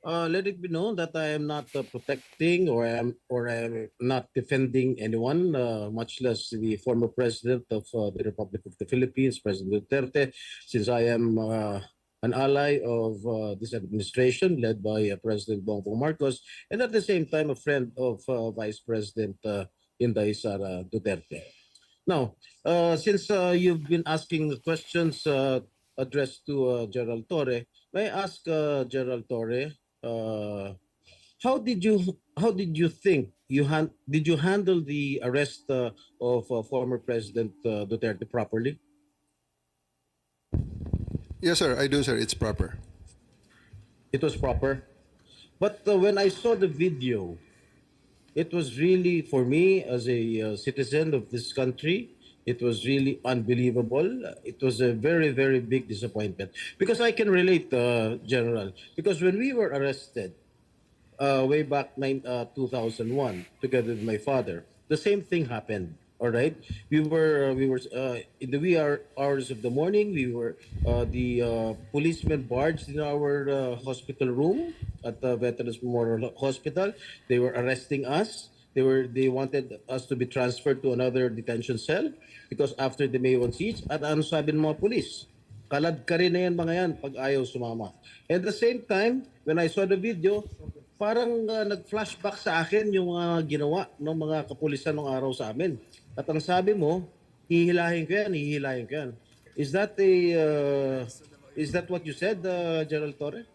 let it be known that I am not protecting or I am not defending anyone, much less the former president of the Republic of the Philippines, President Duterte, since I am an ally of this administration led by President Bongbong Marcos, and at the same time a friend of Vice President Inday Sara Duterte. Now, since you've been asking questions addressed to Gerald Torre, may I ask Gerald Torre, uh, how did you think did you handle the arrest of former President Duterte properly? Yes, sir. I do, sir. It's proper. It was proper, but when I saw the video, it was really, for me as a citizen of this country, it was really unbelievable. It was a very, very big disappointment because I can relate, General. Because when we were arrested way back 2001, together with my father, the same thing happened. All right, we were in the wee hours of the morning. We were the policemen barged in our hospital room at the Veterans Memorial Hospital. They were arresting us. They wanted us to be transferred to another detention cell because after the May 1 siege, at ano sabi ng mga pulis? Kalad ka rin na yan mga yan pag ayaw sumama. At the same time, when I saw the video, parang nag-flashback sa akin yung mga ginawa ng mga kapulisan ng araw sa amin. At ang sabi mo, hihilahin ko yan, hihilahin ko yan. Is that what you said, Gerald Torre?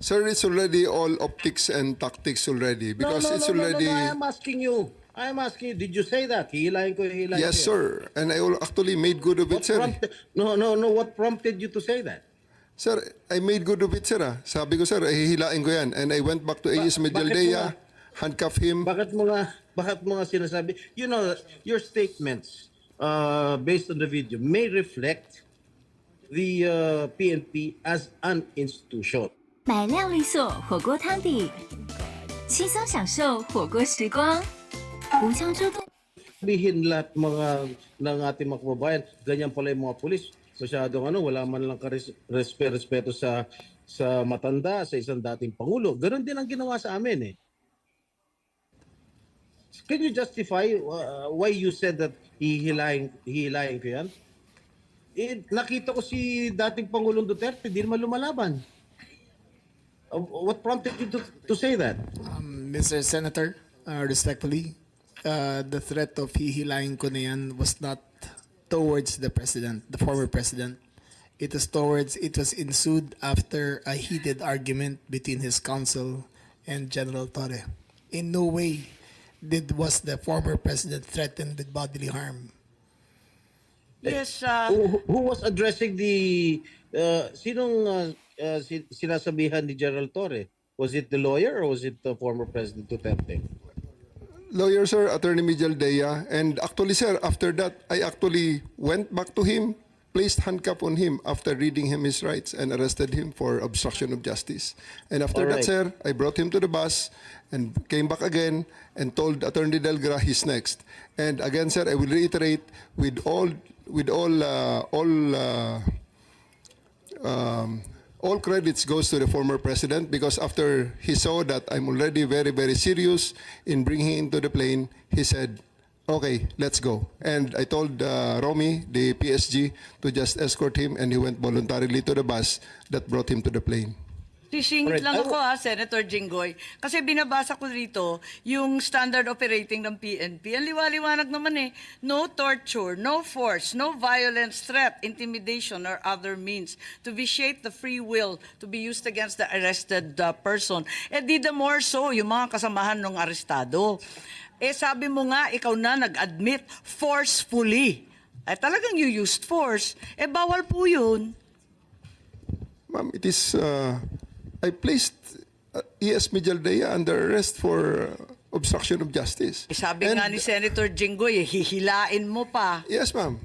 Sir, it's already all optics and tactics already because it's already. No, I'm asking you. Did you say that? Hihilahin ko, hihilahin Yes, ko yan. sir. And I actually made good of it, sir. No, what prompted you to say that? Sir, I made good of it, sir. Sabi ko, sir, hihilain ko yan. And I went back to AS Medialdea, handcuff him. Bakit mo nga sinasabi? You know, your statements based on the video may reflect the PNP as an institution. 买亮丽所火锅汤底，轻松享受火锅时光。吴江州东 Sabihin lahat ng ating mga kababayan, ganyan pala yung mga pulis. Masyadong wala man lang respeto sa matanda, sa isang dating pangulo. Ganon din ang ginawa sa amin eh. Can you justify why you said that hihilahin ko yan? Nakita ko si dating Pangulong Duterte, di naman lumalaban. What prompted you to say that? Mr. Senator, respectfully, the threat of hihilahin ko na yan was not towards the president, the former president. It was ensued after a heated argument between his counsel and General Torre. In no way was the former president threatened with bodily harm. Yes, Who was addressing the sinong sinasabihan ni Gerald Torre? Was it the lawyer or was it the former President Duterte? Lawyer, sir, Attorney Medialdea. And actually, sir, after that, I actually went back to him, placed handcuff on him after reading him his rights and arrested him for obstruction of justice. And after All that, right. sir, I brought him to the bus and came back again and told Attorney Delgra he's next. And again, sir, I will reiterate all credits goes to the former president because after he saw that I'm already very, very serious in bringing him to the plane, he said, okay, let's go. And I told Romy, the PSG, to just escort him and he went voluntarily to the bus that brought him to the plane. sisingit Alright, lang I ako Senator Jinggoy. Kasi binabasa ko rito yung standard operating ng PNP. Ang liwaliwanag naman eh. No torture, no force, no violence, threat, intimidation, or other means to vitiate the free will to be used against the arrested person. Eh di the more so, yung mga kasamahan ng arestado. Eh sabi mo nga, ikaw na nag-admit forcefully. Eh talagang you used force. Eh bawal po yun. Ma'am, it is, I placed ES Medialdea under arrest for obstruction of justice. Eh, sabi And- nga ni Senator Jinggoy, hihilain mo pa. Yes, ma'am.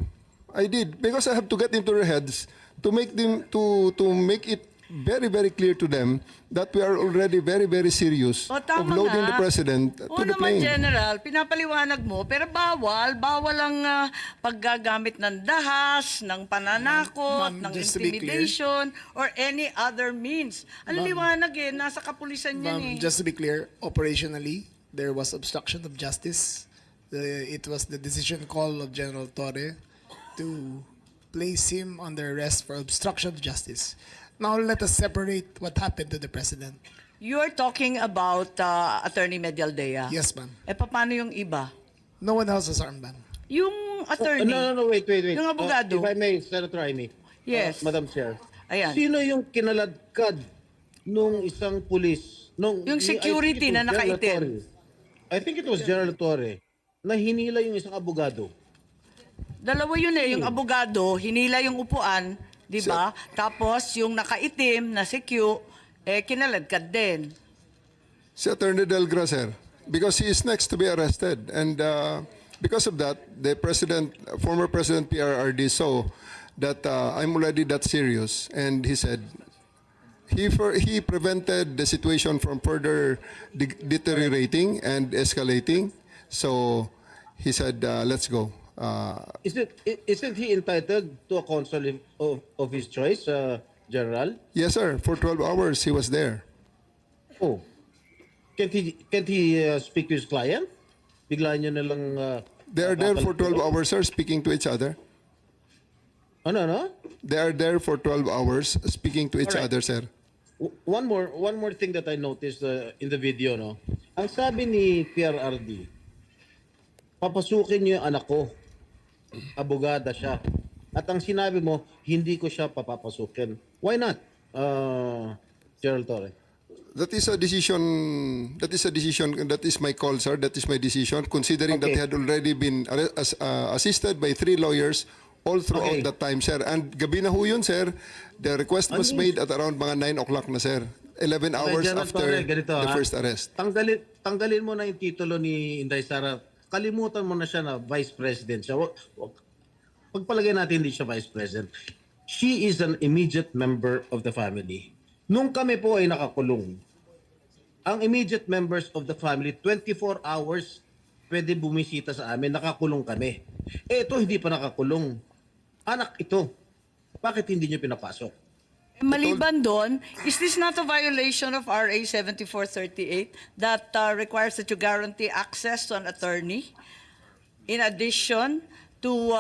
I did because I have to get into their heads to make them to make it very, very clear to them that we are already very, very serious O, of tama loading the nga. president to Oo the naman, plane. General, pinapaliwanag mo, pero bawal ang paggagamit ng dahas, ng pananakot, Ma'am, ng just to be clear. intimidation, or any other means. Ang liwanag nasa kapulisan yan eh. Just to be clear, operationally, there was obstruction of justice. It was the decision call of General Torre to place him under arrest for obstruction of justice. Now let us separate what happened to the president. You are talking about Attorney Medialdea. Yes, ma'am. Paano yung iba? No one else was armband. Yung attorney. No, wait. Yung abogado. If I may, Senator Amy. Yes. Madam Chair. Ayan. Sino yung kinaladkad nung isang pulis? Yung security na nakaitim. I think it was General Torre na hinila yung isang abogado. Dalawa yun eh. Yung abogado, hinila yung upuan, di ba? Tapos yung nakaitim na si Q, kinaladkad din. Si Attorney Delgra, sir, because he is next to be arrested. And because of that, the former President PRRD saw that I'm already that serious. And he said, he prevented the situation from further deteriorating and escalating. So he said, let's go. Isn't he entitled to a counsel of his choice, General? Yes, sir. For 12 hours, he was there. Oh. Can't he speak to his client? Bigla niya na lang... They are there for 12 hours, sir, speaking to each other. Ano? They are there for 12 hours, speaking to each Alright. other, sir. One more thing that I noticed in the video, no? Ang sabi ni PRRD, papasukin niyo yung anak ko. Abogada siya. At ang sinabi mo, hindi ko siya papapasukin. Why not, Gerald Torre? That is a decision. That is my call, sir. That is my decision. Considering that Okay. he had already been assisted by 3 lawyers all throughout Okay. that time, sir. And gabi na ho yun, sir. The request was made at around mga 9 o'clock na, sir. 11 hours General after Torre, ganito, the ha? first arrest. Tanggalin mo na yung titulo ni Inday Sara. Kalimutan mo na siya na Vice President siya. Pagpalagay natin hindi siya Vice President. She is an immediate member of the family. Nung kami po ay nakakulong, ang immediate members of the family, 24 hours pwede bumisita sa amin, nakakulong kami. Ito hindi pa nakakulong. Anak ito. Bakit hindi niyo pinapasok? Maliban doon, is this not a violation of RA 7438 that requires that you guarantee access to an attorney in addition to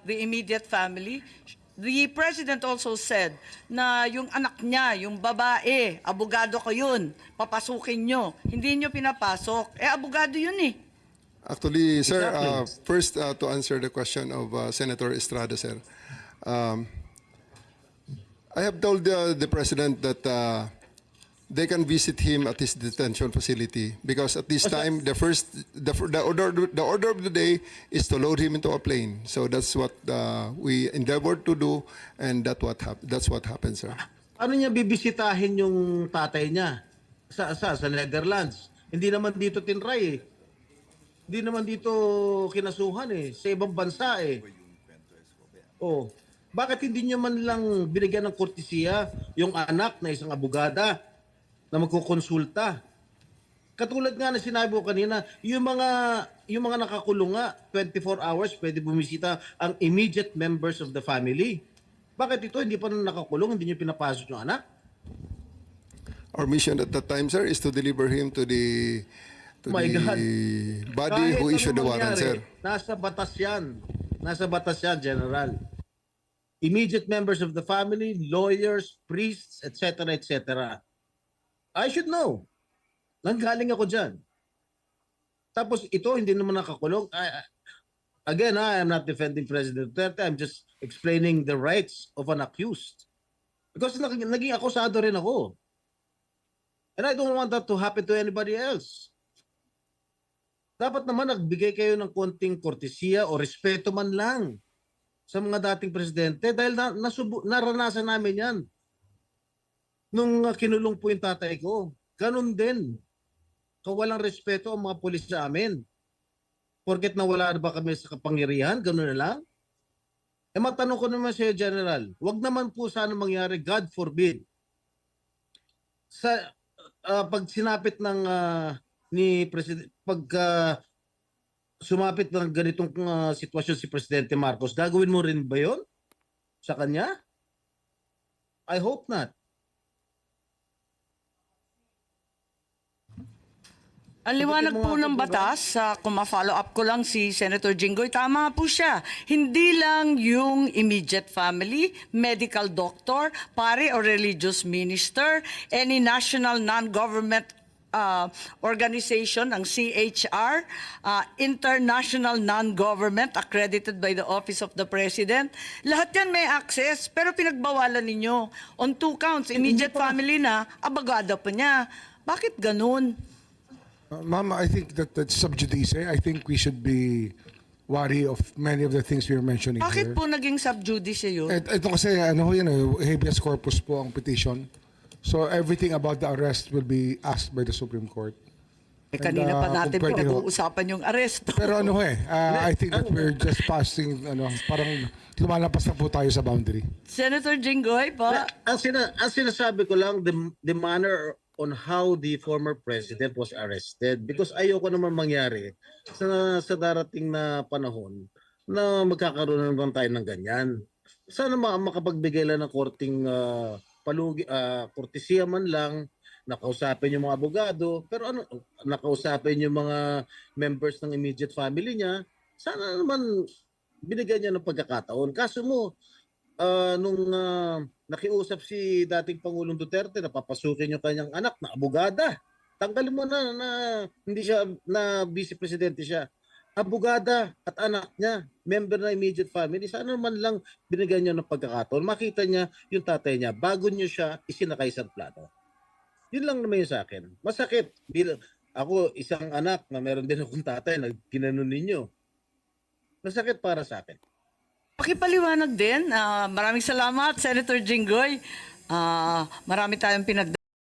the immediate family? The President also said na yung anak niya, yung babae, abogado ko yun, papasukin nyo. Hindi nyo pinapasok. Abogado yun eh. Actually, sir, Exactly. first to answer the question of Senator Estrada, sir. I have told the president that they can visit him at his detention facility because at this time the order of the day is to load him into a plane. So that's what we endeavored to do, and that's what happened, sir. Ano niya bibisitahin yung tatay niya sa Netherlands? Hindi naman dito tinray eh. Hindi naman dito kinasuhan eh. Sa ibang bansa eh. Oh, bakit hindi niyo man lang binigyan ng kortesiya yung anak na isang abogada na magkukonsulta? Katulad nga na sinabi ko kanina, yung mga nakakulong nga, 24 hours pwede bumisita ang immediate members of the family. Bakit ito hindi pa nakakulong, hindi niyo pinapasok yung anak? Our mission at that time, sir, is to deliver him to the My God. body who Kahit issued the anong warrant, mangyari, sir. Nasa batas yan. Nasa batas yan, General. Immediate members of the family, lawyers, priests, etc., etc. I should know. Nanggaling ako dyan. Tapos ito, hindi naman nakakulong. Again, I am not defending President Duterte. I'm just explaining the rights of an accused. Because naging akusado rin ako. And I don't want that to happen to anybody else. Dapat naman nagbigay kayo ng konting kortesiya o respeto man lang sa mga dating presidente dahil naranasan namin yan. Nung kinulong po yung tatay ko, ganun din. Kawalang respeto ang mga pulis sa amin. Porket nawala na ba kami sa kapangyarihan, ganun na lang? Matanong ko naman sa'yo, General, wag naman po sana mangyari, God forbid, sa pag sinapit ng ni president sumapit ng ganitong sitwasyon si Presidente Marcos, gagawin mo rin ba 'yon sa kanya? I hope not. Ang liwanag po ng batas, kung ma-follow up ko lang si Senator Jinggoy, tama po siya. Hindi lang yung immediate family, medical doctor, pare or religious minister, any national non-government organization, ang CHR, international non-government accredited by the Office of the President. Lahat yan may access, pero pinagbawalan ninyo. On 2 counts, immediate family na, abogado pa niya. Bakit ganun? Ma'am, I think that's sub judice. I think we should be wary of many of the things we were mentioning Bakit here. po naging sub judice yun? Ito kasi, ano ho yan, habeas corpus po ang petition. So everything about the arrest will be asked by the Supreme Court. Kanina pa natin kung pwede ho. pinag-uusapan yung arresto. Pero ano ho I think that we're just passing, parang lumalabas na po tayo sa boundary. Senator Jinggoy, pa? Ang sinasabi ko lang, the manner on how the former president was arrested, because ayoko naman mangyari sa darating na panahon na magkakaroon naman tayo ng ganyan. Sana makapagbigay lang ng korting kortesiya man lang, nakausapin yung mga abogado, pero nakausapin yung mga members ng immediate family niya, sana naman binigyan niya ng pagkakataon. Kaso mo, nung nakiusap si dating Pangulong Duterte na papasukin yung kanyang anak na abogada, tanggalin mo na hindi siya, na vice presidente siya. Abogada at anak niya, member na immediate family, sana naman lang binigyan niya ng pagkakataon. Makita niya yung tatay niya bago niyo siya isinakay sa plano. Yun lang naman yung sa akin. Masakit. Ako, isang anak na meron din akong tatay na ginanon ninyo. Masakit para sa akin. Pakipaliwanag din. Maraming salamat, Senator Jinggoy. Marami tayong